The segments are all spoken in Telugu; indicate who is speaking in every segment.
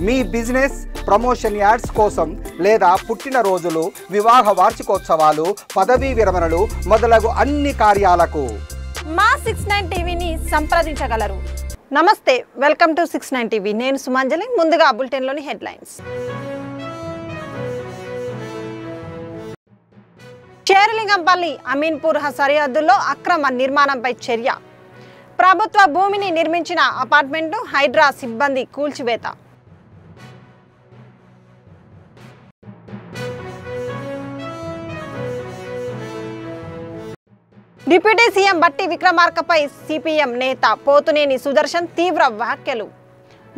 Speaker 1: మీ బిజినెస్ ప్రమోషన్ యాడ్స్ కోసం లేదా పుట్టినరోజులు, వివాహ వార్షికోత్సవాలు, పదవీ విరమణలు మొదలగు అన్ని కార్యాలకు
Speaker 2: మా 69 టీవీని సంప్రదించగలరు. నమస్తే, వెల్కమ్ టు 69 టీవీ. నేను సుమాంజలి. ముందుగా బులెటిన్లోని హెడ్లైన్స్. చేరలింగంపల్లి అమీన్పూర్ సరిహద్దుల్లో అక్రమ నిర్మాణంపై చర్య. ప్రభుత్వ భూమిని నిర్మించిన అపార్ట్మెంటు హైడ్రా సిబ్బంది కూల్చివేత. డిప్యూటీ సీఎం బట్టి విక్రమార్కపై సిపిఎం నేత పోతునేని సుదర్శన్ తీవ్ర వ్యాఖ్యలు.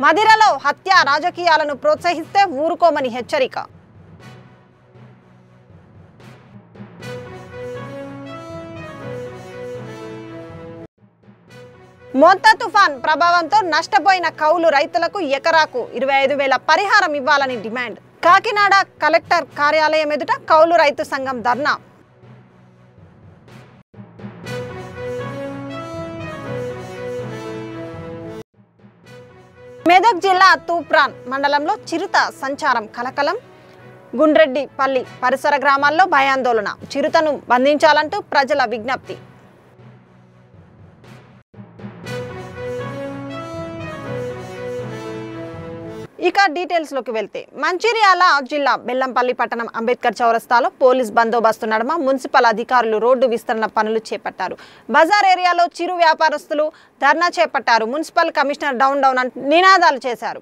Speaker 2: మదిరలో హత్య రాజకీయాలను ప్రోత్సహిస్తే ఊరుకోమని హెచ్చరిక. మోంతా తుఫాన్ ప్రభావంతో నష్టపోయిన కౌలు రైతులకు ఎకరాకు 25,000 పరిహారం ఇవ్వాలని డిమాండ్. కాకినాడ కలెక్టర్ కార్యాలయం ఎదుట కౌలు రైతు సంఘం ధర్నా. మెదక్ జిల్లా తూప్రాన్ మండలంలో చిరుత సంచారం కలకలం. గుండ్రెడ్డిపల్లి పరిసర గ్రామాల్లో భయాందోళన. చిరుతను బంధించాలంటూ ప్రజల విజ్ఞప్తి. ఇక డీటెయిల్స్లోకి వెళ్తే, మంచిర్యాల జిల్లా బెల్లంపల్లి పట్టణం అంబేద్కర్ చౌరస్తాలో పోలీస్ బందోబస్తు నడుమ మున్సిపల్ అధికారులు రోడ్డు విస్తరణ పనులు చేపట్టారు. బజార్ ఏరియాలో చిరు వ్యాపారస్తులు ధర్నా చేపట్టారు. మున్సిపల్ కమిషనర్ డౌన్ డౌన్ అంటూ నినాదాలు చేశారు.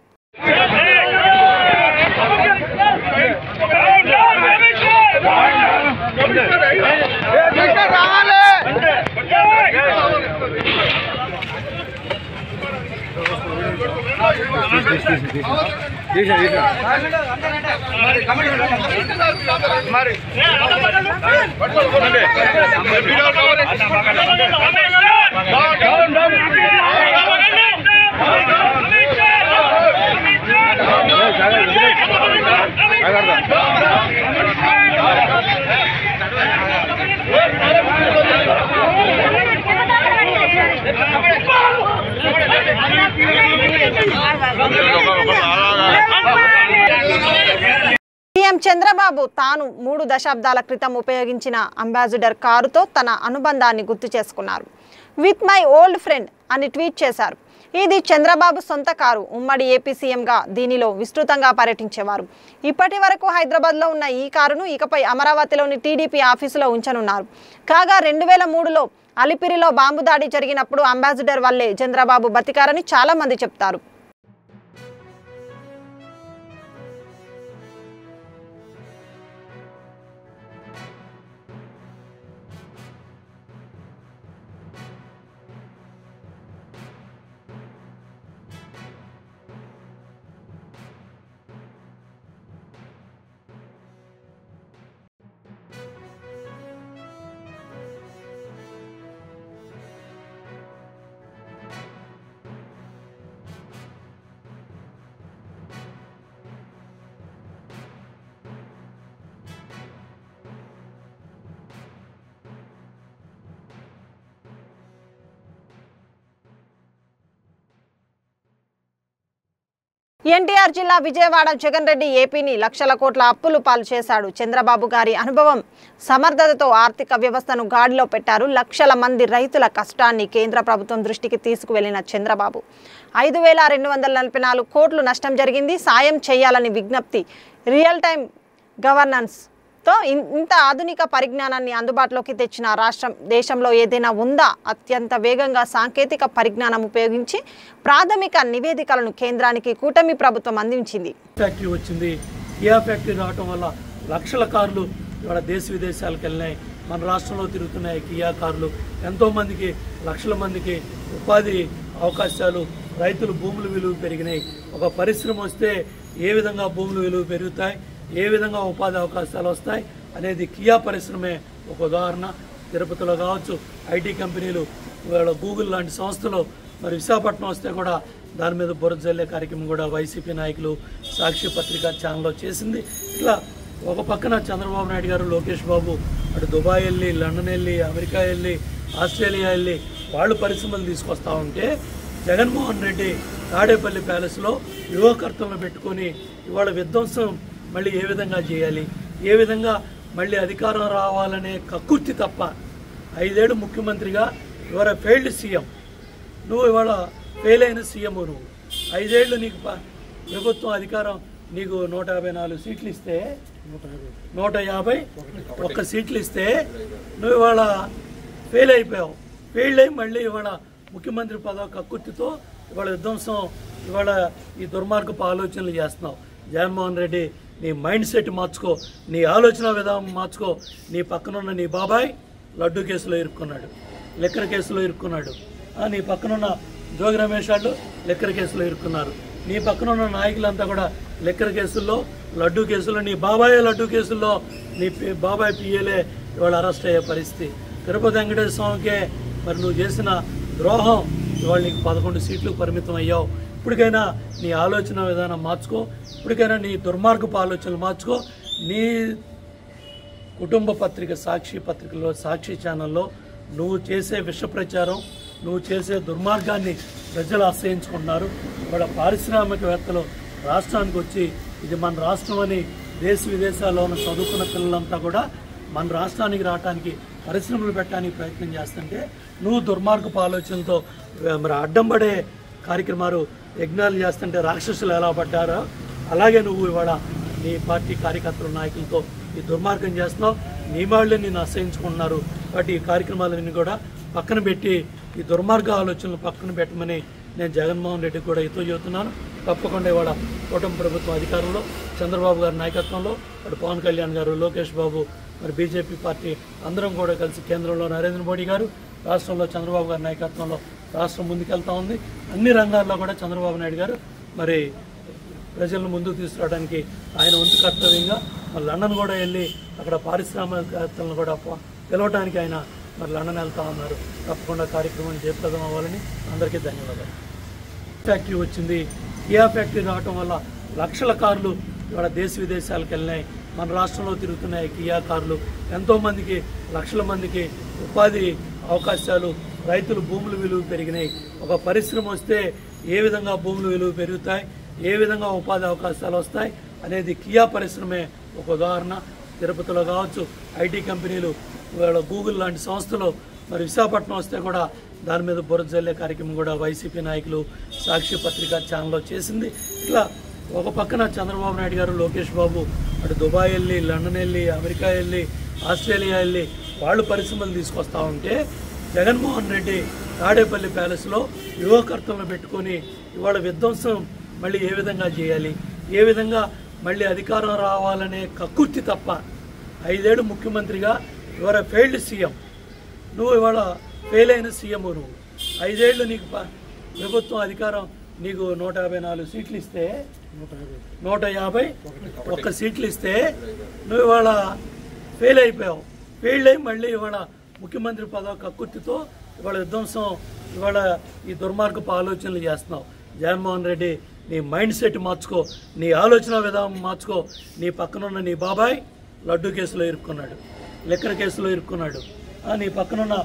Speaker 2: సీఎం చంద్రబాబు తాను 3 దశాబ్దాల క్రితం ఉపయోగించిన అంబాసిడర్ కారుతో తన అనుబంధాన్ని గుర్తు చేసుకున్నారు. విత్ మై ఓల్డ్ ఫ్రెండ్ అని ట్వీట్ చేశారు. ఇది చంద్రబాబు సొంత కారు. ఉమ్మడి ఏపీ సీఎంగా దీనిలో విస్తృతంగా పర్యటించేవారు. ఇప్పటి వరకు హైదరాబాద్లో ఉన్న ఈ కారును ఇకపై అమరావతిలోని టీడీపీ ఆఫీసులో ఉంచనున్నారు. కాగా 2003లో అలిపిరిలో బాంబు దాడి జరిగినప్పుడు అంబాసిడర్ వల్లే చంద్రబాబు బతికారని చాలా మంది చెప్తారు. ఎన్టీఆర్ జిల్లా విజయవాడ జగన్ రెడ్డి ఏపీని లక్షల కోట్ల అప్పులు పాలు చేశాడు. చంద్రబాబు గారి అనుభవం, సమర్థతతో ఆర్థిక వ్యవస్థను గాడిలో పెట్టారు. లక్షల మంది రైతుల కష్టాన్ని కేంద్ర ప్రభుత్వం దృష్టికి తీసుకువెళ్లిన చంద్రబాబు 5,244 కోట్లు నష్టం జరిగింది. సాయం చేయాలని విజ్ఞప్తి. రియల్ టైం గవర్నెన్స్తో ఇంత ఆధునిక పరిజ్ఞానాన్ని అందుబాటులోకి తెచ్చిన రాష్ట్రం దేశంలో ఏదైనా ఉందా? అత్యంత వేగంగా సాంకేతిక పరిజ్ఞానం ఉపయోగించి ప్రాథమిక నివేదికలను కేంద్రానికి కూటమి ప్రభుత్వం అందించింది.
Speaker 3: ఫ్యాక్టరీ వచ్చింది. కియా ఫ్యాక్టరీ రావడం వల్ల లక్షల కార్లు ఇవాళ దేశ విదేశాలకు వెళ్ళినాయి. మన రాష్ట్రంలో తిరుగుతున్నాయి కియా కార్లు. ఎంతోమందికి, లక్షల మందికి ఉపాధి అవకాశాలు, రైతులు భూముల విలువ పెరిగినాయి. ఒక పరిశ్రమ వస్తే ఏ విధంగా భూముల విలువ పెరుగుతాయి, ఏ విధంగా ఉపాధి అవకాశాలు వస్తాయి అనేది కియా పరిశ్రమే ఒక ఉదాహరణ. తిరుపతిలో కావచ్చు, ఐటీ కంపెనీలు, గూగుల్ లాంటి సంస్థలు మరి విశాఖపట్నం వస్తే కూడా దాని మీద బురద జల్లే కార్యక్రమం కూడా వైసీపీ నాయకులు సాక్షి పత్రిక ఛానల్లో చేసింది. ఇట్లా ఒక పక్కన చంద్రబాబు నాయుడు గారు, లోకేష్ బాబు అటు దుబాయ్ వెళ్ళి, లండన్ వెళ్ళి, అమెరికా వెళ్ళి, ఆస్ట్రేలియా వెళ్ళి వాళ్ళు పరిశ్రమలు తీసుకొస్తా ఉంటే జగన్మోహన్ రెడ్డి తాడేపల్లి ప్యాలెస్లో యువకర్తలను పెట్టుకొని ఇవాళ విధ్వంసం మళ్ళీ ఏ విధంగా చేయాలి, ఏ విధంగా మళ్ళీ అధికారం రావాలనే కక్కుర్తి తప్ప 5 ఏళ్ళు ముఖ్యమంత్రిగా ఇవాళ ఫెయిల్డ్ సీఎం, నువ్వు ఇవాళ ఫెయిల్ అయిన సీఎం, నువ్వు 5 ఏళ్ళు నీకు ప్రభుత్వం అధికారం, నీకు 154 సీట్లు ఇస్తే 151 సీట్లు ఇస్తే నువ్వు ఇవాళ ఫెయిల్ అయిపోయావు. ఫెయిల్ అయ్యి మళ్ళీ ఇవాళ ముఖ్యమంత్రి పదవి కక్కుర్తితో ఇవాళ విధ్వంసం, ఇవాళ ఈ దుర్మార్గపు ఆలోచనలు చేస్తున్నావు. జగన్మోహన్ రెడ్డి, నీ మైండ్ సెట్ మార్చుకో, నీ ఆలోచన విధానం మార్చుకో. నీ పక్కనున్న నీ బాబాయ్ లడ్డు కేసులో ఇరుక్కున్నాడు, లిక్కర్ కేసులో ఇరుక్కున్నాడు. నీ పక్కనున్న జోగి రమేష్ వాళ్ళు లిక్కర్ కేసులో ఇరుక్కున్నారు. నీ పక్కనున్న నాయకులంతా కూడా లిక్కర్ కేసుల్లో, లడ్డు కేసుల్లో, నీ బాబాయ్ లడ్డు కేసుల్లో నీ బాబాయ్ పిఏలే ఇవాళ అరెస్ట్ అయ్యే పరిస్థితి. తిరుపతి వెంకటేశ్వర స్వామికే మరి నువ్వు చేసిన ద్రోహం ఇవాళ నీకు 11 సీట్లు పరిమితం అయ్యావు. ఇప్పటికైనా నీ ఆలోచన విధానం మార్చుకో, ఇప్పటికైనా నీ దుర్మార్గపు ఆలోచనలు మార్చుకో. నీ కుటుంబ పత్రిక సాక్షి పత్రికలో, సాక్షి ఛానల్లో నువ్వు చేసే విష ప్రచారం, నువ్వు చేసే దుర్మార్గాన్ని ప్రజలు ఆశ్రయించుకుంటున్నారు. ఇవాళ పారిశ్రామికవేత్తలు రాష్ట్రానికి వచ్చి ఇది మన రాష్ట్రం అని దేశ విదేశాల్లో ఉన్న చదువుకున్న పిల్లలంతా కూడా మన రాష్ట్రానికి రావడానికి, పరిశ్రమలు పెట్టడానికి ప్రయత్నం చేస్తుంటే నువ్వు దుర్మార్గపు ఆలోచనలతో మరి అడ్డం పడే కార్యక్రమాలు, యజ్ఞాలు చేస్తుంటే రాక్షసులు ఎలా పడ్డారో అలాగే నువ్వు ఇవాళ నీ పార్టీ కార్యకర్తల నాయకులతో ఈ దుర్మార్గం చేస్తున్నావు. నీ వాళ్ళే నిన్ను అసహించుకుంటున్నారు. కాబట్టి ఈ కార్యక్రమాలన్నీ కూడా పక్కన పెట్టి ఈ దుర్మార్గ ఆలోచనలు పక్కన పెట్టమని నేను జగన్మోహన్ రెడ్డికి కూడా హితవు చెబుతున్నాను. తప్పకుండా ఇవాళ కూటమి ప్రభుత్వం అధికారంలో చంద్రబాబు గారి నాయకత్వంలో అటు పవన్ కళ్యాణ్ గారు, లోకేష్ బాబు, మరి బీజేపీ పార్టీ అందరం కూడా కలిసి కేంద్రంలో నరేంద్ర మోడీ గారు, రాష్ట్రంలో చంద్రబాబు గారి నాయకత్వంలో రాష్ట్రం ముందుకెళ్తా ఉంది. అన్ని రంగాల్లో కూడా చంద్రబాబు నాయుడు గారు మరి ప్రజలను ముందుకు తీసుకురావడానికి ఆయన వంతు కర్తవ్యంగా మరి లండన్ కూడా వెళ్ళి అక్కడ పారిశ్రామికవేత్తలను కూడా పిలవడానికి ఆయన మరి లండన్ వెళ్తా ఉన్నారు. తప్పకుండా కార్యక్రమం జయప్రదం అవ్వాలని అందరికీ ధన్యవాదాలు. ఫ్యాక్టరీ వచ్చింది. కియా ఫ్యాక్టరీ రావడం వల్ల లక్షల కార్లు ఇవాళ దేశ విదేశాలకు వెళ్ళినాయి. మన రాష్ట్రంలో తిరుగుతున్నాయి కియా కార్లు. ఎంతోమందికి, లక్షల మందికి ఉపాధి అవకాశాలు, రైతులు భూముల విలువ పెరిగినాయి. ఒక పరిశ్రమ వస్తే ఏ విధంగా భూముల విలువ పెరుగుతాయి, ఏ విధంగా ఉపాధి అవకాశాలు వస్తాయి అనేది కియా పరిశ్రమే ఒక ఉదాహరణ. తిరుపతిలో కావచ్చు, ఐటీ కంపెనీలు, ఇవాళ గూగుల్ లాంటి సంస్థలు మరి విశాఖపట్నం వస్తే కూడా దాని మీద బురద జల్లే కార్యక్రమం కూడా వైసీపీ నాయకులు సాక్షి పత్రికా ఛానల్లో చేసింది. ఇట్లా ఒక పక్కన చంద్రబాబు నాయుడు గారు, లోకేష్ బాబు అటు దుబాయ్ వెళ్ళి, లండన్ వెళ్ళి, అమెరికా వెళ్ళి, ఆస్ట్రేలియా వెళ్ళి వాళ్ళు పరిశ్రమలు తీసుకొస్తా ఉంటే జగన్మోహన్ రెడ్డి తాడేపల్లి ప్యాలెస్లో యువకర్తలను పెట్టుకొని ఇవాళ విధ్వంసం మళ్ళీ ఏ విధంగా చేయాలి, ఏ విధంగా మళ్ళీ అధికారం రావాలనే కక్కుర్తి తప్ప 5 ఏళ్ళు ముఖ్యమంత్రిగా ఇవాళ ఫెయిల్డ్ సీఎం, నువ్వు ఇవాళ ఫెయిల్ అయిన సీఎం, నువ్వు 5 ఏళ్ళు నీకు ప్రభుత్వం అధికారం, నీకు 154 సీట్లు ఇస్తే 151 సీట్లు ఇస్తే నువ్వు ఇవాళ ఫెయిల్ అయిపోయావు. ఫెయిల్ అయ్యి మళ్ళీ ఇవాళ ముఖ్యమంత్రి పదవి కక్కుర్తితో ఇవాళ విధ్వంసం, ఇవాళ ఈ దుర్మార్గపు ఆలోచనలు చేస్తున్నావు. జగన్మోహన్ రెడ్డి, నీ మైండ్ సెట్ మార్చుకో, నీ ఆలోచన విధానం మార్చుకో. నీ పక్కనున్న నీ బాబాయ్ లడ్డు కేసులో ఇరుక్కున్నాడు, లిక్కర్ కేసులో ఇరుక్కున్నాడు. నీ పక్కనున్న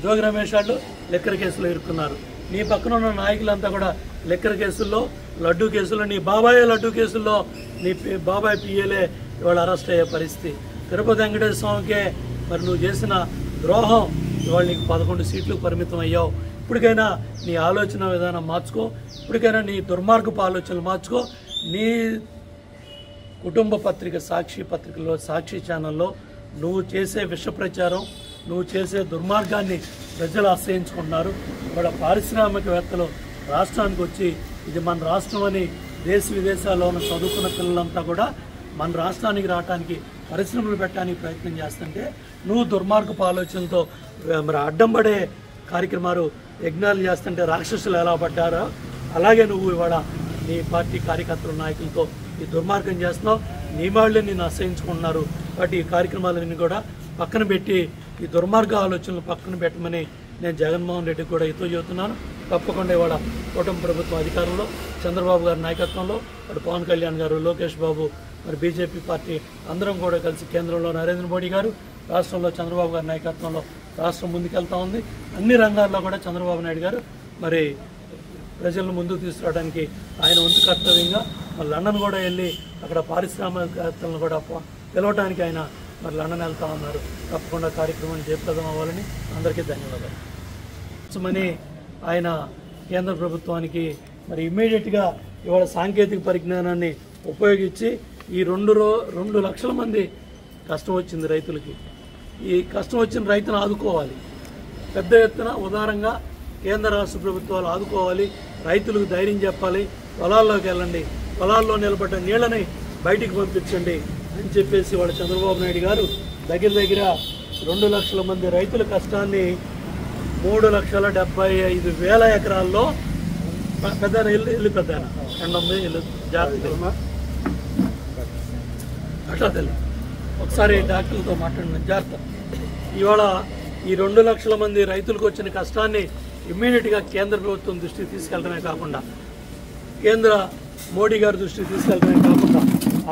Speaker 3: జోగి రమేష్ వాళ్ళు లిక్కర్ కేసులో ఇరుక్కున్నారు. నీ పక్కనున్న నాయకులంతా కూడా లిక్కర్ కేసుల్లో, లడ్డు కేసుల్లో, నీ బాబాయ్ లడ్డు కేసుల్లో నీ బాబాయ్ పిఏలే ఇవాళ అరెస్ట్ అయ్యే పరిస్థితి. తిరుపతి వెంకటేశ్వర స్వామికే మరి నువ్వు చేసిన ద్రోహం ఇవాళ నీకు 11 సీట్లు పరిమితం అయ్యావు. ఇప్పటికైనా నీ ఆలోచన విధానం మార్చుకో, ఇప్పటికైనా నీ దుర్మార్గపు ఆలోచనలు మార్చుకో. నీ కుటుంబ పత్రిక సాక్షి పత్రికలో, సాక్షి ఛానల్లో నువ్వు చేసే విష ప్రచారం, నువ్వు చేసే దుర్మార్గాన్ని ప్రజలు ఆశ్రయించుకుంటున్నారు. ఇవాళ పారిశ్రామికవేత్తలు రాష్ట్రానికి వచ్చి ఇది మన రాష్ట్రం అని దేశ విదేశాల్లో ఉన్న చదువుకున్న పిల్లలంతా కూడా మన రాష్ట్రానికి రావడానికి, పరిశ్రమలు పెట్టడానికి ప్రయత్నం చేస్తుంటే నువ్వు దుర్మార్గపు ఆలోచనలతో మరి అడ్డం పడే కార్యక్రమాలు, యజ్ఞాలు చేస్తుంటే రాక్షసులు ఎలా పడ్డారో అలాగే నువ్వు ఇవాళ నీ పార్టీ కార్యకర్తల నాయకులతో ఈ దుర్మార్గం చేస్తున్నావు. నీ వాళ్ళే నిన్ను అసహించుకుంటున్నారు. కాబట్టి ఈ కార్యక్రమాలన్నీ కూడా పక్కన పెట్టి ఈ దుర్మార్గ ఆలోచనలు పక్కన పెట్టమని నేను జగన్మోహన్ రెడ్డికి కూడా హితవు చెబుతున్నాను. తప్పకుండా ఇవాళ కూటమి ప్రభుత్వం అధికారంలో చంద్రబాబు గారి నాయకత్వంలో అటు పవన్ కళ్యాణ్ గారు, లోకేష్ బాబు, మరి బీజేపీ పార్టీ అందరం కూడా కలిసి కేంద్రంలో నరేంద్ర మోడీ గారు, రాష్ట్రంలో చంద్రబాబు గారి నాయకత్వంలో రాష్ట్రం ముందుకెళ్తా ఉంది. అన్ని రంగాల్లో కూడా చంద్రబాబు నాయుడు గారు మరి ప్రజలను ముందుకు తీసుకురావడానికి ఆయన వంతు కర్తవ్యంగా మరి లండన్ కూడా వెళ్ళి అక్కడ పారిశ్రామికవేత్తలను కూడా పిలవడానికి ఆయన మరి లండన్ వెళ్తా ఉన్నారు. తప్పకుండా కార్యక్రమాన్ని జయప్రదం అవ్వాలని అందరికీ ధన్యవాదాలు. మని ఆయన కేంద్ర ప్రభుత్వానికి మరి ఇమ్మీడియట్గా ఇవాళ సాంకేతిక పరిజ్ఞానాన్ని ఉపయోగించి ఈ 2 లక్షల మంది కష్టం వచ్చింది రైతులకి. ఈ కష్టం వచ్చిన రైతును ఆదుకోవాలి, పెద్ద ఎత్తున ఉదారంగా కేంద్ర రాష్ట్ర ప్రభుత్వాలు ఆదుకోవాలి, రైతులకు ధైర్యం చెప్పాలి, పొలాల్లోకి వెళ్ళండి, పొలాల్లో నిలబడ్డ నీళ్ళని బయటికి పంపించండి అని చెప్పేసి వాళ్ళ చంద్రబాబు నాయుడు గారు దగ్గర 2 లక్షల మంది రైతుల కష్టాన్ని 3,75,000 ఎకరాల్లో పెద్ద ఇల్లు పెద్ద ఎండుంది ఇల్లు జాగ్రత్త అట్లా తల్లి ఒకసారి డాక్టర్లతో మాట్లాడిన జాగ్రత్త. ఇవాళ ఈ 2 లక్షల మంది రైతులకు వచ్చిన కష్టాన్ని ఇమ్మీడియట్గా కేంద్ర ప్రభుత్వం దృష్టికి తీసుకెళ్ళడమే కాకుండా కేంద్ర మోడీ గారి దృష్టికి తీసుకెళ్ళడమే కాకుండా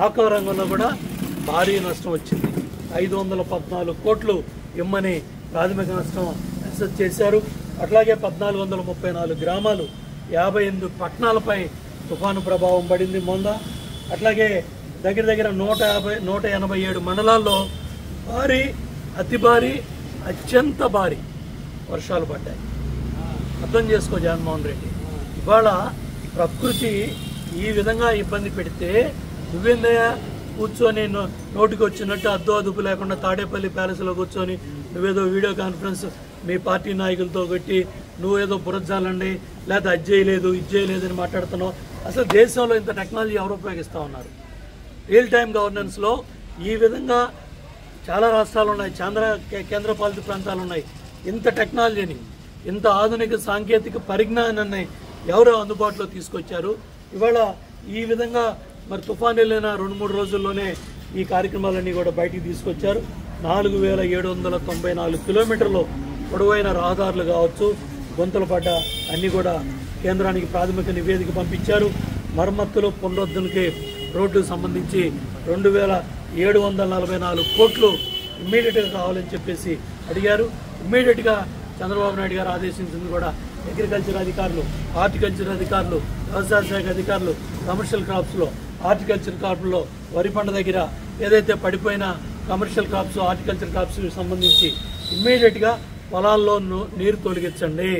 Speaker 3: ఆక్వా రంగంలో కూడా భారీ నష్టం వచ్చింది. 514 కోట్లు ఇమ్మని ప్రాథమిక నష్టం అసెస్ చేశారు. అట్లాగే 1434 గ్రామాలు 58 పట్టణాలపై తుఫాను ప్రభావం పడింది మొన్న. అట్లాగే దగ్గర 187 మండలాల్లో భారీ, అతి భారీ, అత్యంత భారీ వర్షాలు పడ్డాయి. అర్థం చేసుకో జగన్మోహన్ రెడ్డి, ఇవాళ ప్రకృతి ఈ విధంగా ఇబ్బంది పెడితే నువ్వేందయ్యా కూర్చొని నోటికి వచ్చినట్టు అద్దు అదుపు లేకుండా తాడేపల్లి ప్యాలెస్లో కూర్చొని నువ్వేదో వీడియో కాన్ఫరెన్స్ మీ పార్టీ నాయకులతో పెట్టి నువ్వేదో బురజాలండి లేదా అది చేయలేదు ఇది చేయలేదు అని మాట్లాడుతున్నావు. అసలు దేశంలో ఇంత టెక్నాలజీ ఎవరు ఉపయోగిస్తూ ఉన్నారు? రియల్ టైమ్ గవర్నెన్స్లో ఈ విధంగా చాలా రాష్ట్రాలు ఉన్నాయి, కేంద్రపాలిత ప్రాంతాలు ఉన్నాయి. ఇంత టెక్నాలజీని, ఇంత ఆధునిక సాంకేతిక పరిజ్ఞానాన్ని ఎవరో అందుబాటులో తీసుకొచ్చారు? ఇవాళ ఈ విధంగా మరి తుఫాన్ వెళ్ళిన 2-3 రోజుల్లోనే ఈ కార్యక్రమాలన్నీ కూడా బయటికి తీసుకొచ్చారు. 4,794 కిలోమీటర్లు పొడవైన రహదారులు కావచ్చు, గొంతులు పడ్డ అన్నీ కూడా కేంద్రానికి ప్రాథమిక నివేదిక పంపించారు. మరమ్మతులు పునరుద్ధరణకి రోడ్డుకు సంబంధించి 2,744 కోట్లు ఇమ్మీడియట్గా కావాలని చెప్పేసి అడిగారు. ఇమ్మీడియట్గా చంద్రబాబు నాయుడు గారు ఆదేశించింది కూడా అగ్రికల్చర్ అధికారులు, హార్టికల్చర్ అధికారులు, వ్యవసాయ శాఖ అధికారులు, కమర్షియల్ క్రాప్స్లో, హార్టికల్చర్ క్రాప్లో వరి పంట దగ్గర ఏదైతే పడిపోయిన కమర్షియల్ క్రాప్స్, హార్టికల్చర్ క్రాప్స్కి సంబంధించి ఇమ్మీడియట్గా పొలాల్లో నీరు తొలగించండి,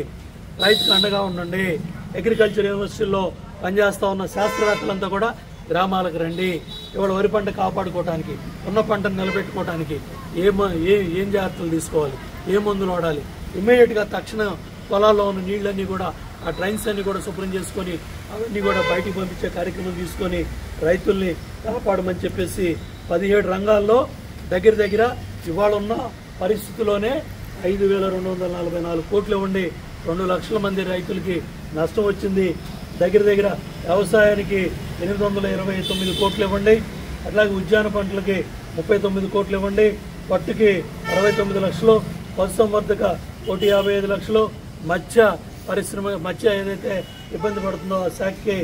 Speaker 3: రైతుకు అండగా ఉండండి. అగ్రికల్చర్ యూనివర్సిటీల్లో పనిచేస్తూ ఉన్న శాస్త్రవేత్తలంతా కూడా గ్రామాలకు రండి. ఇవాళ వరి పంట కాపాడుకోవడానికి, ఉన్న పంటను నిలబెట్టుకోవడానికి ఏం జాగ్రత్తలు తీసుకోవాలి, ఏ మందులు వాడాలి, ఇమ్మీడియట్గా తక్షణ పొలాల్లో ఉన్న నీళ్ళన్నీ కూడా ఆ డ్రైన్స్ అన్ని కూడా శుభ్రం చేసుకొని అవన్నీ కూడా బయటికి పంపించే కార్యక్రమం తీసుకొని రైతుల్ని కాపాడమని చెప్పేసి 17 రంగాల్లో దగ్గర ఇవాళ ఉన్న పరిస్థితిలోనే 5,244 కోట్లు ఇవ్వండి. 2 లక్షల మంది రైతులకి నష్టం వచ్చింది. దగ్గర వ్యవసాయానికి 829 కోట్లు ఇవ్వండి. అట్లాగే ఉద్యాన పంటలకి 39 కోట్లు ఇవ్వండి. పట్టుకి 69 లక్షలు, పశుసంవర్ధక 155 లక్షలు, మత్స్య ఏదైతే ఇబ్బంది పడుతుందో ఆ శాఖకి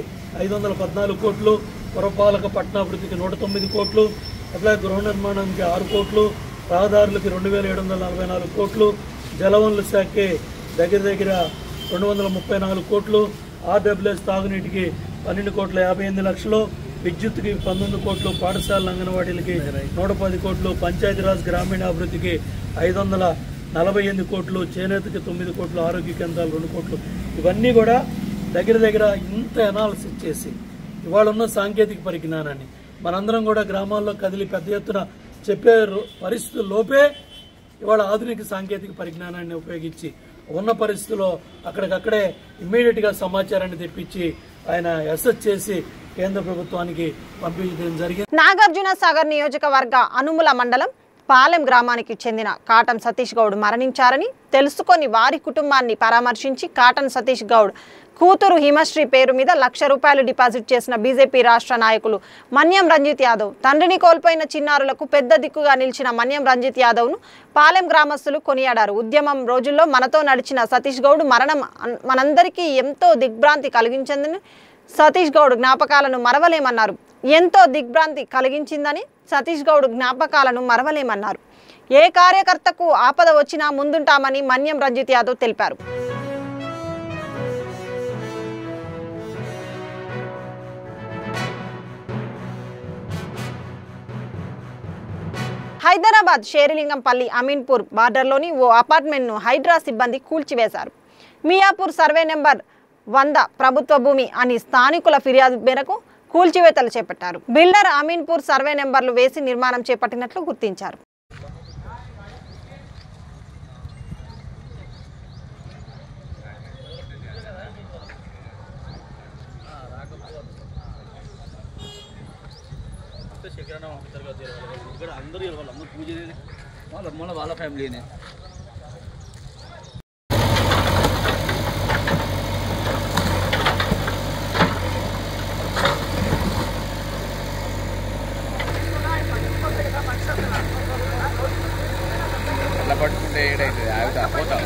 Speaker 3: 514 కోట్లు, పురపాలక పట్టణాభివృద్ధికి 109 కోట్లు, అట్లాగే గృహ నిర్మాణానికి 6 కోట్లు, రహదారులకి 2,744 కోట్లు, జలవనరుల శాఖకి దగ్గర 234 కోట్లు, ఆర్డబ్ల్యూఎస్ తాగునీటికి 12,58 లక్షలు, విద్యుత్కి 19 కోట్లు, పాఠశాలల అంగన్వాడీలకి 110 కోట్లు, పంచాయతీరాజ్ గ్రామీణాభివృద్ధికి 548 కోట్లు, చేనేతకి 9 కోట్లు, ఆరోగ్య కేంద్రాలు 2 కోట్లు. ఇవన్నీ కూడా దగ్గర ఇంత అనాలిసిస్ చేసి ఇవాళ ఉన్న సాంకేతిక పరిజ్ఞానాన్ని మనందరం కూడా గ్రామాల్లో కదిలి పెద్ద ఎత్తున చెప్పే పరిస్థితుల్లోపే ఇవాళ ఆధునిక సాంకేతిక పరిజ్ఞానాన్ని ఉపయోగించి ఉన్న పరిస్థితుల్లో అక్కడికక్కడే ఇమ్మీడియట్గా సమాచారాన్ని తెప్పించి ఆయన అసెస్ చేసి కేంద్ర ప్రభుత్వానికి పంపించడం జరిగింది.
Speaker 2: నాగార్జున సాగర్ నియోజకవర్గ అనుముల మండలం పాలెం గ్రామానికి చెందిన కాటన్ సతీష్ గౌడ్ మరణించారని తెలుసుకొని వారి కుటుంబాన్ని పరామర్శించి కాటన్ సతీష్ గౌడ్ కూతురు హిమశ్రీ పేరు మీద ₹1,00,000 డిపాజిట్ చేసిన బీజేపీ రాష్ట్ర నాయకులు మన్యం రంజిత్ యాదవ్, తండ్రిని కోల్పోయిన చిన్నారులకు పెద్ద దిక్కుగా నిలిచిన మన్యం రంజిత్ యాదవ్ను పాలెం గ్రామస్తులు కొనియాడారు. ఉద్యమం రోజుల్లో మనతో నడిచిన సతీష్ గౌడ్ మరణం మనందరికీ ఎంతో దిగ్భ్రాంతి కలిగించిందని సతీష్ గౌడ్ జ్ఞాపకాలను మరవలేమన్నారు. ఎంతో దిగ్భ్రాంతి కలిగించిందని సతీష్ గౌడ్ జ్ఞాపకాలను మరవలేమన్నారు. ఏ కార్యకర్తకు ఆపద వచ్చినా ముందుంటామని మన్యం రంజిత్ యాదవ్ తెలిపారు. హైదరాబాద్ షేరిలింగంపల్లి అమీన్పూర్ బార్డర్లోని ఓ అపార్ట్మెంట్ను హైడ్రా సిబ్బంది కూల్చివేశారు. మియాపూర్ సర్వే నెంబర్ 100 ప్రభుత్వ భూమి అని స్థానికుల ఫిర్యాదు మేరకు కూల్చివేతలు చేపట్టారు. బిల్డర్ అమీన్పూర్ సర్వే నెంబర్లు వేసి నిర్మాణం చేపట్టినట్లు గుర్తించారు.
Speaker 4: వాళ్ళ ఫ్యామిలీనే అట్లా పట్టుకుంటే ఏడైతుంది ఆగుతా పోతా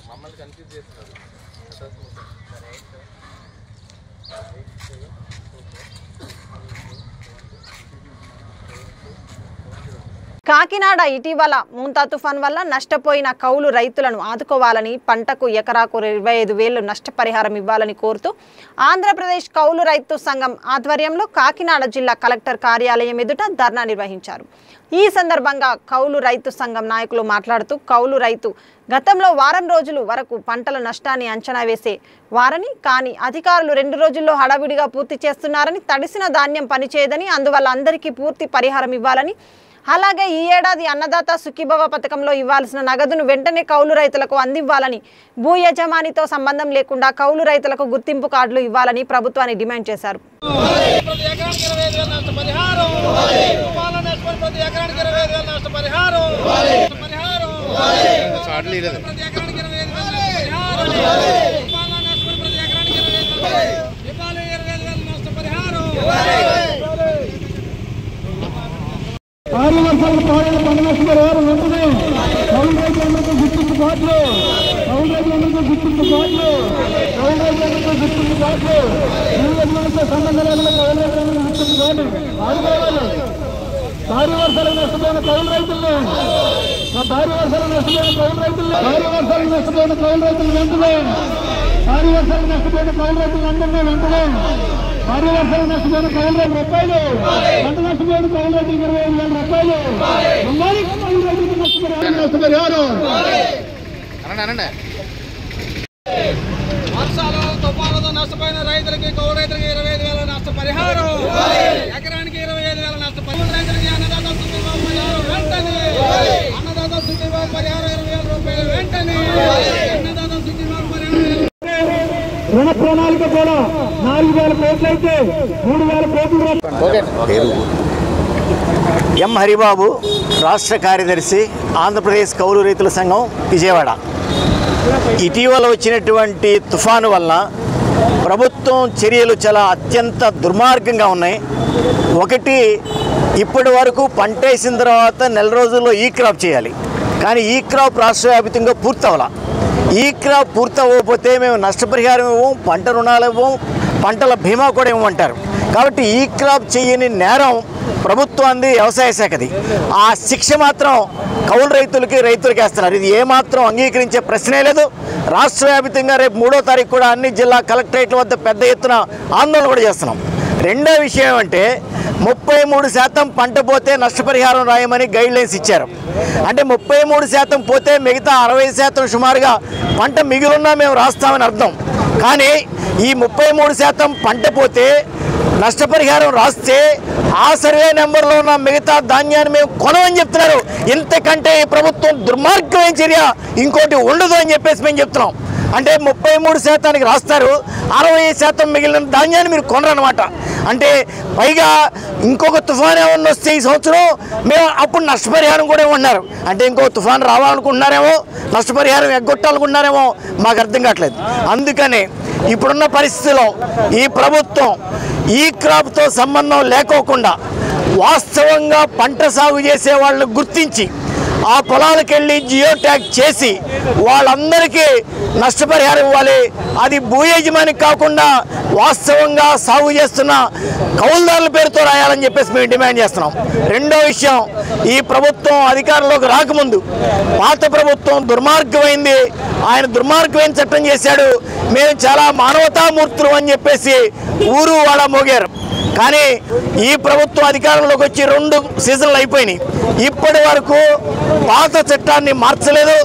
Speaker 4: మమ్మల్ని కన్ఫ్యూజ్ చేస్తున్నారు.
Speaker 2: కాకినాడ ఇటీవల మూంతా తుఫాన్ వల్ల నష్టపోయిన కౌలు రైతులను ఆదుకోవాలని, పంటకు ఎకరాకు 25,000 నష్టపరిహారం ఇవ్వాలని కోరుతూ ఆంధ్రప్రదేశ్ కౌలు రైతు సంఘం ఆధ్వర్యంలో కాకినాడ జిల్లా కలెక్టర్ కార్యాలయం ఎదుట ధర్నా నిర్వహించారు. ఈ సందర్భంగా కౌలు రైతు సంఘం నాయకులు మాట్లాడుతూ కౌలు రైతు గతంలో వారం రోజుల వరకు పంటల నష్టాన్ని అంచనా వేసే వారని, కానీ అధికారులు 2 రోజుల్లో హడావిడిగా పూర్తి చేస్తున్నారని, తడిసిన ధాన్యం పనిచేయదని, అందువల్ల అందరికీ పూర్తి పరిహారం ఇవ్వాలని, అలాగే ఈ ఏడాది అన్నదాత సుఖీభవ పథకంలో ఇవ్వాల్సిన నగదును వెంటనే కౌలు రైతులకు అందివ్వాలని, భూ యజమానితో సంబంధం లేకుండా కౌలు రైతులకు గుర్తింపు కార్డులు ఇవ్వాలని ప్రభుత్వాన్ని డిమాండ్ చేశారు.
Speaker 5: భారీ వర్షాలకు పాడిన పంట నష్టపరిహారం వెంటనే కౌలు రైతులందరికీ గుర్తింపు కార్డులు, కౌలు రైతులందరికీ గుర్తింపు కార్డులు, కౌలు రైతులందరికీ గుర్తింపు కార్డులు, భూ యజమానితో సంబంధం లేకుండా కౌలు రైతులందరికీ గుర్తింపు కార్డు ఆదుకోవాలి. భారీ వర్షాలకు నష్టపోయిన కౌలు రైతుల్ని, భారీ వర్షాలకు నష్టపోయిన కౌలు రైతుల్ని, భారీ వర్షాలకు నష్టపోయిన కౌలు రైతులు వెంటనే, భారీ వర్షాలకు నష్టపోయిన కౌలు రైతులందరినీ వెంటనే, భారీ వర్షాలకు నష్టపోయిన కౌలు రైతు రూపాయలు, పంట నష్టపోయిన కౌలు రైతులకు 25,000 రూపాయలు, కౌలు రైతులకు నష్టపరిహారం.
Speaker 4: వర్షాలు తుఫానులతో నష్టపోయిన రైతులకి కౌలు రైతులకి 25,000 నష్టపరిహారం, ఎకరానికి 25,000 నష్టపరిహారం, రైతులకి అన్నదాత సుఖీభవ పరిహారం వెంటనే, అన్నదాత సుఖీభవ పరిహారం 20,000 రూపాయలు వెంటనే, అన్నదాత సుఖీభవ పరిహారం.
Speaker 5: రుణ ప్రణాళిక కూడా 4,000 కోట్లు అయితే 3,000 కోట్లు.
Speaker 6: ఎం హరిబాబు, రాష్ట్ర కార్యదర్శి, ఆంధ్రప్రదేశ్ కౌలు రైతుల సంఘం, విజయవాడ. ఇటీవల వచ్చినటువంటి తుఫాను వల్ల ప్రభుత్వం చర్యలు చాలా అత్యంత దుర్మార్గంగా ఉన్నాయి. ఒకటి, ఇప్పటి వరకు పంట వేసిన తర్వాత నెల రోజుల్లో ఈ క్రాప్ చేయాలి, కానీ ఈ క్రాప్ రాష్ట్ర వ్యాప్తంగా పూర్తవలా. ఈ క్రాప్ పూర్తవ్వకపోతే మేము నష్టపరిహారం ఇవ్వం, పంట రుణాలు ఇవ్వం, పంటల బీమా కూడా ఇవ్వమంటారు. కాబట్టి ఈ క్రాప్ చేయని నేరం ప్రభుత్వాన్ని, వ్యవసాయ శాఖది. ఆ శిక్ష మాత్రం కౌలు రైతులకి వేస్తున్నారు. ఇది ఏమాత్రం అంగీకరించే ప్రశ్నే లేదు. రాష్ట్ర వ్యాప్తంగా రేపు 3వ తారీఖు కూడా అన్ని జిల్లా కలెక్టరేట్ల వద్ద పెద్ద ఎత్తున ఆందోళన కూడా చేస్తున్నాం. రెండో విషయం ఏమంటే 33% పంట పోతే నష్టపరిహారం రాయమని గైడ్లైన్స్ ఇచ్చారు. అంటే 33% పోతే మిగతా 60% సుమారుగా పంట మిగిలిన్నా మేము రాస్తామని అర్థం. కానీ ఈ 33% పంట పోతే నష్టపరిహారం రాస్తే ఆ సర్వే నెంబర్లో ఉన్న మిగతా ధాన్యాన్ని మేము కొనమని చెప్తున్నారు. ఇంతకంటే ఈ ప్రభుత్వం దుర్మార్గమైన చర్య ఇంకోటి ఉండదు అని చెప్పేసి మేము చెప్తున్నాం. అంటే 33% రాస్తారు, 60% మిగిలిన ధాన్యాన్ని మీరు కొనరనమాట. అంటే పైగా ఇంకొక తుఫాన్ ఏమన్నా వస్తే ఈ సంవత్సరం మేము అప్పుడు నష్టపరిహారం కూడా ఉన్నారు. అంటే ఇంకో తుఫాన్ రావాలనుకుంటున్నారేమో, నష్టపరిహారం ఎగ్గొట్టాలనుకుంటున్నారేమో, మాకు అర్థం కావట్లేదు. అందుకని ఇప్పుడున్న పరిస్థితిలో ఈ ప్రభుత్వం ఈ క్రాప్తో సంబంధం లేకోకుండా వాస్తవంగా పంట సాగు చేసే వాళ్ళని గుర్తించి ఆ పొలాలకు వెళ్ళి జియో ట్యాగ్ చేసి వాళ్ళందరికీ నష్టపరిహారం ఇవ్వాలి. అది భూ యజమానికి కాకుండా వాస్తవంగా సాగు చేస్తున్న కౌలుదారుల పేరుతో రాయాలని చెప్పేసి మేము డిమాండ్ చేస్తున్నాం. రెండో విషయం, ఈ ప్రభుత్వం అధికారంలోకి రాకముందు పాత ప్రభుత్వం దుర్మార్గమైంది, ఆయన దుర్మార్గమైన చట్టం చేశాడు, మేము చాలా మానవతామూర్తులు అని చెప్పేసి ఊరు వాడ మోగారు. కానీ ఈ ప్రభుత్వం అధికారంలోకి వచ్చి 2 సీజన్లు అయిపోయినాయి, ఇప్పటి వరకు పాత చట్టాన్ని మార్చలేదు.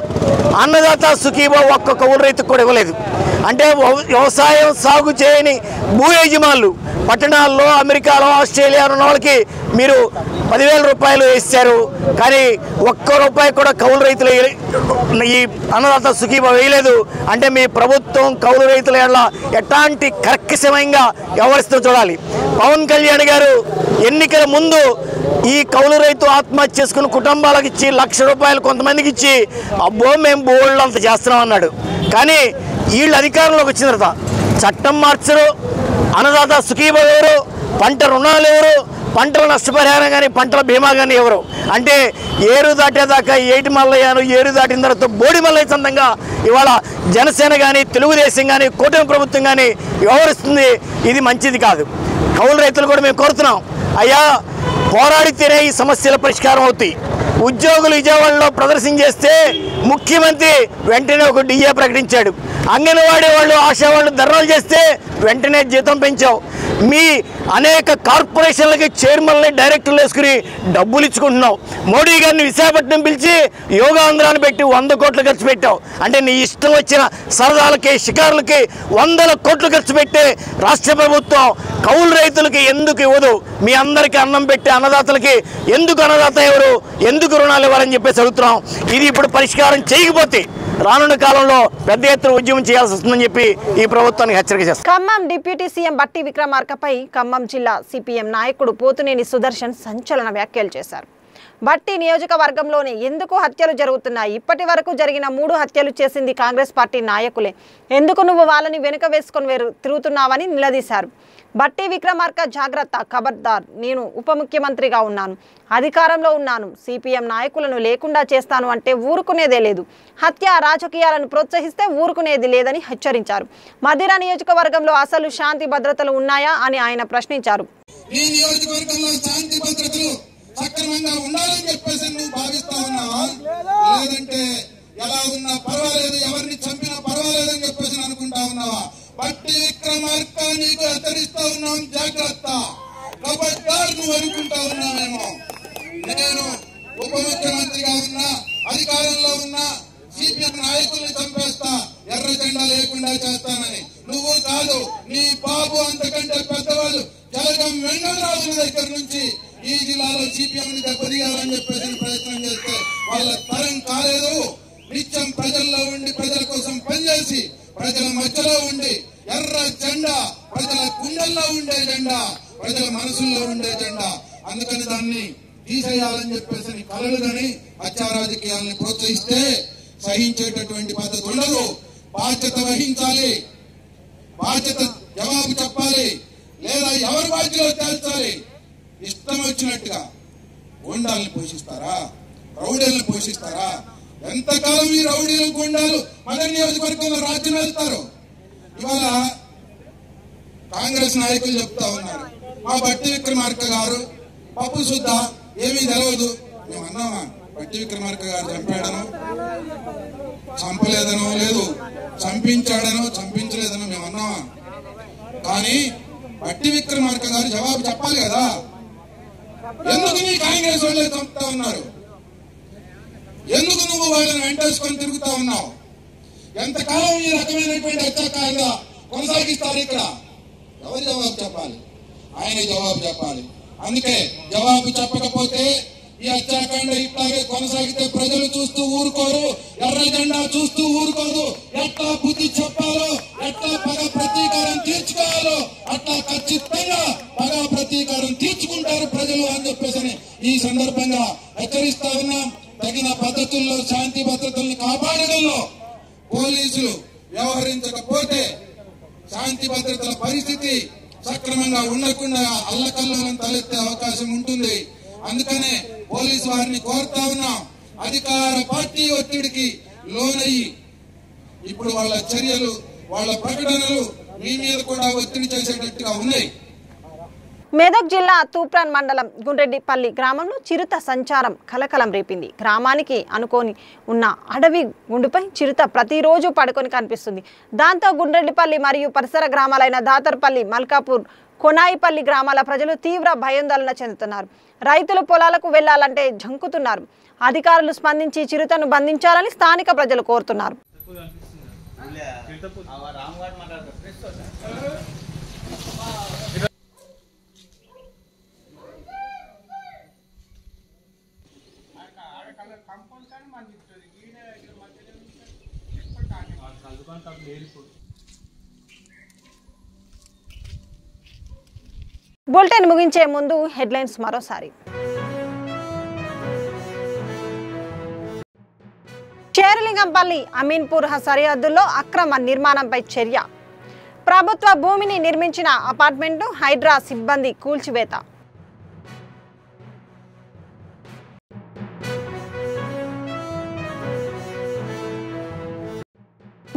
Speaker 6: అన్నదాత సుఖీభావ ఒక్క కౌలు రైతుకు కూడా ఇవ్వలేదు. అంటే వ్యవసాయం సాగు చేయని భూ యజమానులు పట్టణాల్లో, అమెరికాలో, ఆస్ట్రేలియాలో ఉన్న వాళ్ళకి మీరు 10,000 రూపాయలు వేశారు, కానీ ₹1 కూడా కౌలు రైతులు ఈ అన్నదాత సుఖీభావ వేయలేదు. అంటే మీ ప్రభుత్వం కౌలు రైతుల ఎట్లాంటి కర్కశమంగా వ్యవహరిస్తూ చూడాలి. పవన్ కళ్యాణ్ గారు ఎన్నికల ముందు ఈ కౌలు రైతు ఆత్మహత్య చేసుకున్న కుటుంబాలకు ఇచ్చి ₹1,00,000 కొంతమందికి ఇచ్చి అబ్బో మేము బోళ్ళు అంత చేస్తున్నాం అన్నాడు. కానీ వీళ్ళు అధికారంలోకి వచ్చిన తర్వాత చట్టం మార్చరు, అన్నదాత సుఖీభావ ఎవరు, పంట రుణాలు ఎవరు, పంటల నష్టపరిహారం కానీ పంటల బీమా కానీ ఎవరు. అంటే ఏరు దాటేదాకా ఏటి మల్లయ్యాను, ఏరు దాటిన తర్వాత బోడి మల్లయ్య సొంతంగా ఇవాళ జనసేన కానీ, తెలుగుదేశం కానీ, కూటమి ప్రభుత్వం కానీ వ్యవహరిస్తుంది. ఇది మంచిది కాదు. కౌలు రైతులు కూడా మేము కోరుతున్నాం, అయ్యా పోరాడితేనే ఈ సమస్యల పరిష్కారం అవుతాయి. ఉద్యోగులు విజయవాడలో ప్రదర్శన చేస్తే ముఖ్యమంత్రి వెంటనే ఒక డిఏ ప్రకటించాడు. అంగన్వాడీ వాళ్ళు, ఆశా వాళ్ళు ధర్నాలు చేస్తే వెంటనే జీతం పెంచావు. మీ అనేక కార్పొరేషన్లకి చైర్మన్ని, డైరెక్టర్లు వేసుకుని డబ్బులు ఇచ్చుకుంటున్నావు. మోడీ గారిని విశాఖపట్నం పిలిచి యోగాంధ్రాన్ని పెట్టి 100 కోట్లు ఖర్చు పెట్టావు. అంటే నీ ఇష్టం వచ్చిన సరదాలకి, షికారులకి 100 కోట్లు ఖర్చు పెట్టే రాష్ట్ర ప్రభుత్వం కౌలు రైతులకి ఎందుకు ఇవ్వదు? మీ అందరికీ అన్నం పెట్టే అన్నదాతలకి ఎందుకు అన్నదాత ఎవరు, ఎందుకు రుణాలు ఇవ్వాలని చెప్పేసి అడుగుతున్నాం. ఇది ఇప్పుడు పరిష్కారం చేయకపోతే రానున్న కాలంలో పెద్ద ఎత్తున ఉద్యమం చేయాల్సి వస్తుందని చెప్పి ఈ ప్రభుత్వానికి హెచ్చరిక చేస్తారు.
Speaker 2: ఖమ్మం డిప్యూటీ సీఎం బట్టి విక్రమార్కపై ఖమ్మం జిల్లా సిపిఎం నాయకుడు పోతునేని సుదర్శన్ సంచలన వ్యాఖ్యలు చేశారు. బట్టి నియోజకవర్గంలోనే ఎందుకు హత్యలు జరుగుతున్నాయి? ఇప్పటి వరకు జరిగిన 3 హత్యలు చేసింది కాంగ్రెస్ పార్టీ నాయకులే. ఎందుకు నువ్వు వాళ్ళని వెనుక వేసుకొని తిరుగుతున్నావని నిలదీశారు. బట్టి విక్రమార్క జాగ్రత్త, ఖబర్దార్, నేను ఉప ముఖ్యమంత్రిగా ఉన్నాను, అధికారంలో ఉన్నాను, సిపిఎం నాయకులను లేకుండా చేస్తాను అంటే ఊరుకునేదే లేదు. హత్య రాజకీయాలను ప్రోత్సహిస్తే ఊరుకునేది లేదని హెచ్చరించారు. మధిర నియోజకవర్గంలో అసలు శాంతి భద్రతలు ఉన్నాయా అని ఆయన ప్రశ్నించారు.
Speaker 4: ఈ నియోజకవర్గంలో శాంతి భద్రతలు సక్రమంగా ఉండాలని చెప్పేసి నువ్వు భావిస్తా ఉన్నావా? లేదంటే ఎలా ఉన్నా పర్వాలేదు, ఎవరిని చంపినా పర్వాలేదు అని చెప్పేసి అనుకుంటా ఉన్నావా? బట్టి విక్రమార్క నీకు హెచ్చరిస్తా ఉన్నాం, జాగ్రత్త, ఖబర్దార్ నువ్వు అనుకుంటా ఉన్నామేమో. నేను ఉప ముఖ్యమంత్రిగా ఉన్నా, అధికారంలో ఉన్నా, సిపిఎం నాయకుల్ని చంపేస్తా, ఎర్ర జెండా లేకుండా చేస్తానని. నువ్వు కాదు, నీ బాబు అంతకంటే పెద్దవాళ్ళు జలగం వెంకటరాజుల దగ్గర నుంచి ఈ జిల్లాలో సిపిఎం ని దెబ్బతీయాలని చెప్పేసి ప్రయత్నం చేస్తే వాళ్ళ తరం కాలేదు. నిత్యం ప్రజల్లో ఉండి, ప్రజల కోసం పనిచేసి, ప్రజల మధ్యలో ఉండి, ఎర్ర జెండా ప్రజల గుండెల్లో ఉండే జెండా, ప్రజల మనసుల్లో ఉండే జెండా. అందుకని దాన్ని తీసేయాలని చెప్పేసి కలలు కానీ హత్యా రాజకీయాలను ప్రోత్సహిస్తే సహించేటటువంటి పద్ధతి ఉండదు. బాధ్యత వహించాలి, బాధ్యత జవాబు చెప్పాలి, లేదా ఎవరి బాధ్యతలో తేల్చాలి. ఇష్టం వచ్చినట్టుగా గుండాలను పోషిస్తారా, రౌడీలను పోషిస్తారా? ఎంతకాలం ఈ రౌడీలు, గుండాలు మన నియోజకవర్గంలో రాజ్యం వెళ్తారు? ఇవాళ కాంగ్రెస్ నాయకులు చెప్తా ఉన్నారు, మా బట్టి విక్రమార్క గారు పప్పు శుద్ధ, ఏమీ తెలవదు. మేము అన్నామా బట్టి విక్రమార్క గారు చంపాడనో, చంపలేదనో, లేదు చంపించాడనో, చంపించలేదనో మేము అన్నామా? కానీ బట్టి విక్రమార్క గారు జవాబు చెప్పాలి కదా. ఎందుకు నీ కాంగ్రెస్ వాళ్ళే చంపుతా ఉన్నారు? ఎందుకు నువ్వు వాళ్ళని వెంటేసుకొని తిరుగుతా ఉన్నావు? ఎంతకాలం ఈ రకమైనటువంటి హత్యాకాండ కొనసాగిస్తారు? ఇక్కడ ఎవరు జవాబు చెప్పాలి? ఆయనే జవాబు చెప్పాలి. అందుకే జవాబు చెప్పకపోతే ఈ హత్యాకాండ ఇట్లాగే కొనసాగితే ప్రజలు చూస్తూ ఊరుకోరు, ఎర్ర జెండా చూస్తూ ఊరుకోదు. ఎట్లా బుద్ధి చెప్పాలో, ఎట్లా పగ ప్రతీకారం తీర్చుకోవాలో అట్లా ఖచ్చితంగా పగ ప్రతీకారం తీర్చుకుంటారు ప్రజలు అని చెప్పేసి ఈ సందర్భంగా హెచ్చరిస్తా ఉన్నాం. తగిన పద్ధతుల్లో శాంతి భద్రతలను కాపాడడంలో పోలీసులు వ్యవహరించకపోతే శాంతి భద్రతల పరిస్థితి సక్రమంగా ఉండకుండా అల్లకల్లోలం తలెత్తే అవకాశం ఉంటుంది. అందుకనే పోలీసు వారిని కోరుతా ఉన్నాం,
Speaker 7: అధికార పార్టీ ఒత్తిడికి లోనయ్యి ఇప్పుడు వాళ్ళ చర్యలు వాళ్ళ ప్రకటనలు మీ మీద కూడా ఒత్తిడి చేసేటట్టుగా ఉన్నాయి.
Speaker 2: మెదక్ జిల్లా తూప్రాన్ మండలం గుండ్రెడ్డిపల్లి గ్రామంలో చిరుత సంచారం కలకలం రేపింది. గ్రామానికి అనుకోని ఉన్న అడవి గుండుపై చిరుత ప్రతిరోజు పడుకొని కనిపిస్తుంది. దాంతో గుండ్రెడ్డిపల్లి మరియు పరిసర గ్రామాలైన దాతర్పల్లి, మల్కాపూర్, కొనాయిపల్లి గ్రామాల ప్రజలు తీవ్ర భయాందోళన చెందుతున్నారు. రైతులు పొలాలకు వెళ్లాలంటే జంకుతున్నారు. అధికారులు స్పందించి చిరుతను బంధించాలని స్థానిక ప్రజలు కోరుతున్నారు. బులెటిన్ ముగించే ముందు హెడ్లైన్స్ మరోసారి. చేరలింగంపల్లి అమీన్పూర్ సరిహద్దుల్లో అక్రమ నిర్మాణంపై చర్య. ప్రభుత్వ భూమిని నిర్మించిన అపార్ట్మెంటు హైడ్రా సిబ్బంది కూల్చివేత.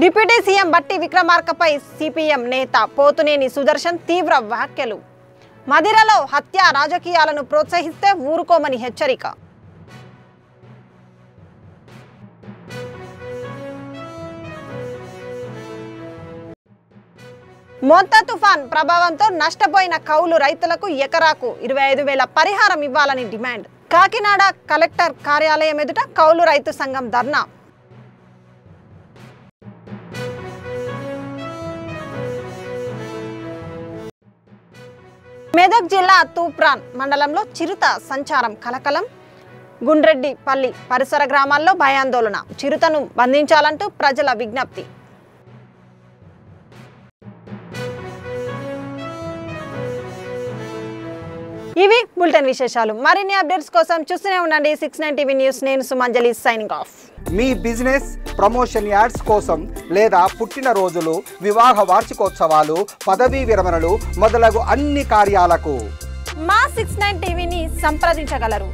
Speaker 2: డిప్యూటీ సీఎం బట్టి విక్రమార్కపై సిపిఎం నేత పోతునేని సుదర్శన్ తీవ్ర వ్యాఖ్యలు. మదిరలో హత్య రాజకీయాలను ప్రోత్సహిస్తే ఊరుకోమని హెచ్చరిక. మోంతా తుఫాన్ ప్రభావంతో నష్టపోయిన కౌలు రైతులకు ఎకరాకు 25,000 పరిహారం ఇవ్వాలని డిమాండ్. కాకినాడ కలెక్టర్ కార్యాలయం ఎదుట కౌలు రైతు సంఘం ధర్నా. మెదక్ జిల్లా తూప్రాన్ మండలంలో చిరుత సంచారం కలకలం. గుండ్రెడ్డిపల్లి పరిసర గ్రామాల్లో భయాందోళన. చిరుతను బంధించాలంటూ ప్రజల విజ్ఞప్తి. ఇవి బులెటిన్ విశేషాలు. మరిన్ని అప్డేట్స్ కోసం చూస్తూనే ఉండండి 69 టీవీ న్యూస్. నేను సుమంజలి, సైనింగ్ ఆఫ్.
Speaker 1: మీ బిజినెస్ ప్రమోషన్ యాడ్స్ కోసం లేదా పుట్టినరోజులు, వివాహ వార్షికోత్సవాలు, పదవీ విరమణలు మొదలగు అన్ని కార్యాలకు
Speaker 2: మా 69 టీవీని సంప్రదించగలరు.